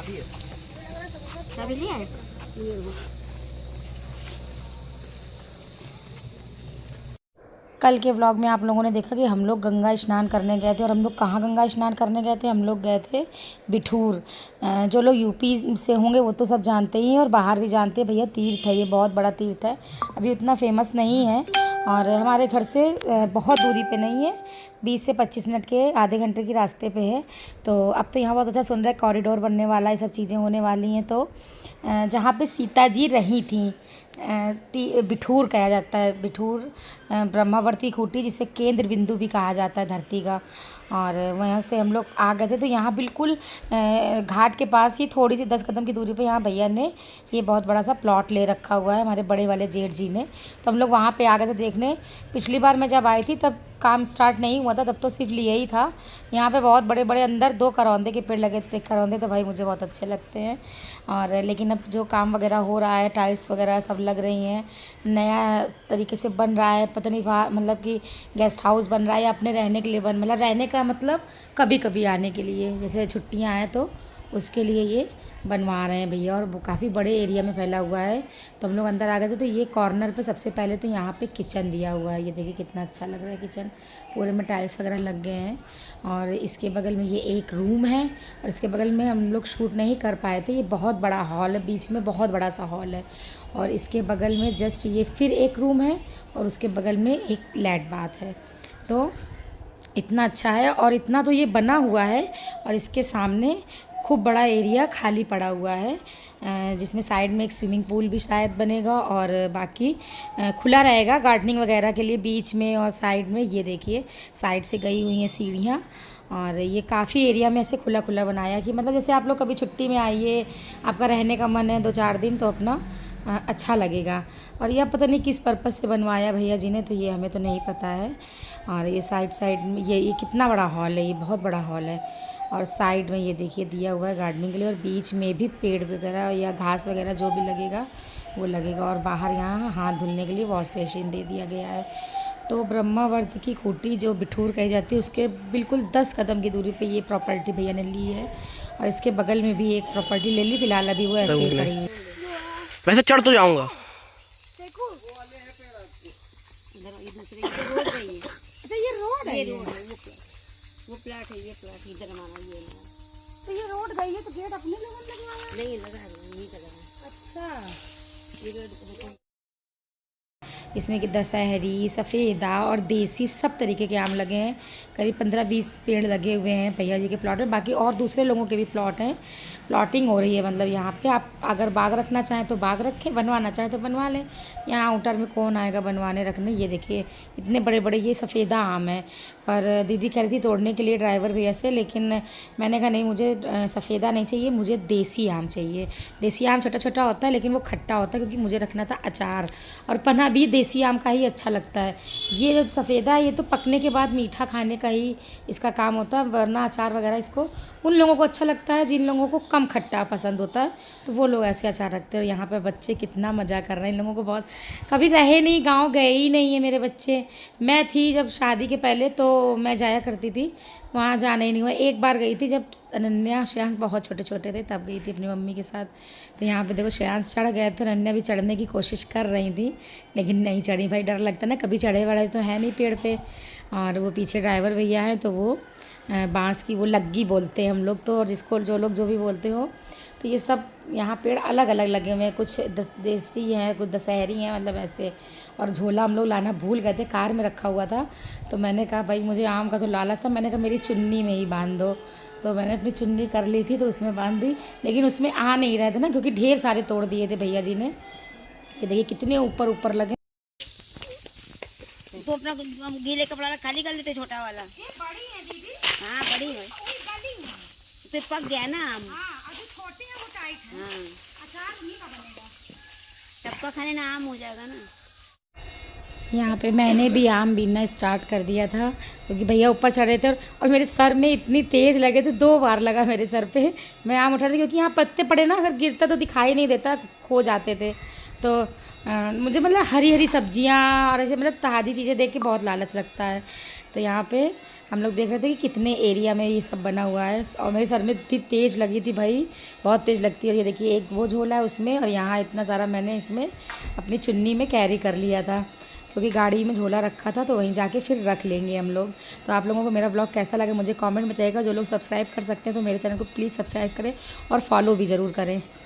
चाबी ले आए? कल के व्लॉग में आप लोगों ने देखा कि हम लोग गंगा स्नान करने गए थे। और हम लोग कहाँ गंगा स्नान करने गए थे? हम लोग गए थे बिठूर। जो लोग यूपी से होंगे वो तो सब जानते ही हैं, और बाहर भी जानते हैं। भैया तीर्थ है, ये बहुत बड़ा तीर्थ है। अभी उतना फेमस नहीं है, और हमारे घर से बहुत दूरी पे नहीं है, 20 से 25 मिनट के, आधे घंटे के रास्ते पे है। तो अब तो यहाँ बहुत अच्छा सुन रहा है, कॉरिडोर बनने वाला है, सब चीज़ें होने वाली हैं। तो जहाँ पे सीता जी रही थी, बिठूर कहा जाता है। बिठूर ब्रह्मावर्ती खूंटी, जिसे केंद्र बिंदु भी कहा जाता है धरती का। और वहाँ से हम लोग आ गए थे। तो यहाँ बिल्कुल घाट के पास ही, थोड़ी सी 10 कदम की दूरी पे, यहाँ भैया ने ये बहुत बड़ा सा प्लॉट ले रखा हुआ है, हमारे बड़े वाले जेठ जी ने। तो हम लोग वहाँ पे आ गए थे देखने। पिछली बार मैं जब आई थी तब काम स्टार्ट नहीं हुआ था, तब तो सिर्फ लिए ही था। यहाँ पे बहुत बड़े बड़े अंदर 2 करौंदे के पेड़ लगे थे। करौंदे तो भाई मुझे बहुत अच्छे लगते हैं। और लेकिन अब जो काम वगैरह हो रहा है, टाइल्स वगैरह सब लग रही हैं, नया तरीके से बन रहा है। पता नहीं वहाँ मतलब कि गेस्ट हाउस बन रहा है या अपने रहने के लिए मतलब रहने का मतलब कभी कभी आने के लिए, जैसे छुट्टियाँ आए तो उसके लिए ये बनवा रहे हैं भैया। और वो काफ़ी बड़े एरिया में फैला हुआ है। तो हम लोग अंदर आ गए थे। तो ये कॉर्नर पे सबसे पहले तो यहाँ पे किचन दिया हुआ है। ये देखिए कितना अच्छा लग रहा है किचन, पूरे में टाइल्स वगैरह लग गए हैं। और इसके बगल में ये एक रूम है, और इसके बगल में हम लोग शूट नहीं कर पाए थे। ये बहुत बड़ा हॉल है, बीच में बहुत बड़ा सा हॉल है। और इसके बगल में जस्ट ये फिर एक रूम है, और उसके बगल में एक लैट बाथ है। तो इतना अच्छा है, और इतना तो ये बना हुआ है। और इसके सामने खूब बड़ा एरिया खाली पड़ा हुआ है, जिसमें साइड में एक स्विमिंग पूल भी शायद बनेगा, और बाकी खुला रहेगा गार्डनिंग वगैरह के लिए बीच में और साइड में। ये देखिए साइड से गई हुई हैं सीढ़ियाँ। और ये काफ़ी एरिया में ऐसे खुला खुला बनाया कि मतलब जैसे आप लोग कभी छुट्टी में आइए, आपका रहने का मन है 2-4 दिन, तो अपना अच्छा लगेगा। और यह पता नहीं किस पर्पज़ से बनवाया भैया जी ने, तो ये हमें तो नहीं पता है। और ये साइड में ये कितना बड़ा हॉल है, ये बहुत बड़ा हॉल है। और साइड में ये देखिए दिया हुआ है गार्डनिंग के लिए, और बीच में भी पेड़ वगैरह या घास वगैरह जो भी लगेगा वो लगेगा। और बाहर यहाँ हाथ धुलने के लिए वॉश बेसिन दे दिया गया है। तो ब्रह्मावर्त की खूंटी जो बिठूर कही जाती है, उसके बिल्कुल 10 कदम की दूरी पे ये प्रॉपर्टी भैया ने ली है। और इसके बगल में भी एक प्रॉपर्टी ले ली, फिलहाल अभी वो ऐसे ही पड़ी है। वैसे चढ़ तो जाऊंगा। अच्छा ये रोड है, वो प्लाट है, ये प्लाट इधर हमारा ये है। तो ये रोड गई है, तो गेट अपने लोगों ने लगवाया? नहीं लगा है, नहीं लगा है। अच्छा, ये रोड इसमें कि दशहरी, सफ़ेदा और देसी सब तरीके के आम लगे हैं। करीब 15-20 पेड़ लगे हुए हैं भैया जी के प्लॉट में। बाकी और दूसरे लोगों के भी प्लॉट हैं, प्लॉटिंग हो रही है। मतलब यहाँ पे आप अगर बाग रखना चाहें तो बाग रखें, बनवाना चाहें तो बनवा लें। यहाँ आउटर में कौन आएगा बनवाने रखने। ये देखिए इतने बड़े बड़े ये सफ़ेदा आम है, पर दीदी कह रही थी तोड़ने के लिए ड्राइवर भैया से, लेकिन मैंने कहा नहीं, मुझे सफ़ेदा नहीं चाहिए, मुझे देसी आम चाहिए। देसी आम छोटा छोटा होता है लेकिन वो खट्टा होता है, क्योंकि मुझे रखना था अचार, और पन्ना भी देसी आम का ही अच्छा लगता है। ये जो सफ़ेदा है ये तो पकने के बाद मीठा खाने का ही इसका काम होता है, वरना अचार वगैरह इसको उन लोगों को अच्छा लगता है जिन लोगों को कम खट्टा पसंद होता है, तो वो लोग ऐसे अचार रखते हैं। और यहाँ पे बच्चे कितना मज़ा कर रहे हैं, इन लोगों को बहुत, कभी रहे नहीं, गांव गए ही नहीं है मेरे बच्चे। मैं थी जब शादी के पहले तो मैं जाया करती थी, वहाँ जाना ही नहीं हुआ। एक बार गई थी जब अनन्या श्रेयांश बहुत छोटे छोटे थे, तब गई थी अपनी मम्मी के साथ। तो यहाँ पे देखो श्रेयांश चढ़ गए थे, अनन्या भी चढ़ने की कोशिश कर रही थी लेकिन नहीं चढ़ी। भाई डर लगता ना, कभी चढ़े वढ़े तो है नहीं पेड़ पे। और वो पीछे ड्राइवर भैया हैं, तो वो बांस की वो लग्गी बोलते हैं हम लोग तो, और जिसको जो लोग जो भी बोलते हो। तो ये सब यहाँ पेड़ अलग अलग लगे हुए हैं, कुछ देसी हैं, कुछ दशहरी हैं, मतलब ऐसे। और झोला हम लोग लाना भूल गए थे, कार में रखा हुआ था। तो मैंने कहा भाई मुझे आम का तो लालच था, मैंने कहा मेरी चुन्नी में ही बांध दो। तो मैंने अपनी चुन्नी कर ली थी तो उसमें बांध दी, लेकिन उसमें आ नहीं रहे थे ना, क्योंकि ढेर सारे तोड़ दिए थे भैया जी ने। ये देखिए कितने ऊपर ऊपर लगे। तो अपना गीले कपड़ा खाली कर लेते छोटा वाला। ये बड़ी है दीदी। हाँ बड़ी है, तो पक गया ना आम। अभी छोटे हैं वो टाइट है। हाँ अचार उन्हीं का बनेगा, टपका खाने ना आम हो जाएगा ना। यहाँ पे मैंने भी आम बीनना स्टार्ट कर दिया था, क्योंकि भैया ऊपर चढ़े थे, और मेरे सर में इतनी तेज़ लगे थे, 2 बार लगा मेरे सर पे। मैं आम उठा रही थी, क्योंकि यहाँ पत्ते पड़े ना, अगर गिरता तो दिखाई नहीं देता, खो जाते थे। तो मुझे मतलब हरी हरी सब्जियाँ और ऐसे मतलब ताज़ी चीज़ें देख के बहुत लालच लगता है। तो यहाँ पे हम लोग देख रहे थे कि कितने एरिया में ये सब बना हुआ है, और मेरे सर में इतनी तेज़ लगी थी भाई, बहुत तेज़ लगती है। और ये देखिए एक वो झोला है उसमें, और यहाँ इतना सारा मैंने इसमें अपनी चुन्नी में कैरी कर लिया था, क्योंकि गाड़ी में झोला रखा था तो वहीं जाके फिर रख लेंगे हम लोग। तो आप लोगों को मेरा ब्लॉग कैसा लगा मुझे कमेंट में बताइएगा। जो लोग सब्सक्राइब कर सकते हैं तो मेरे चैनल को प्लीज़ सब्सक्राइब करें और फॉलो भी ज़रूर करें।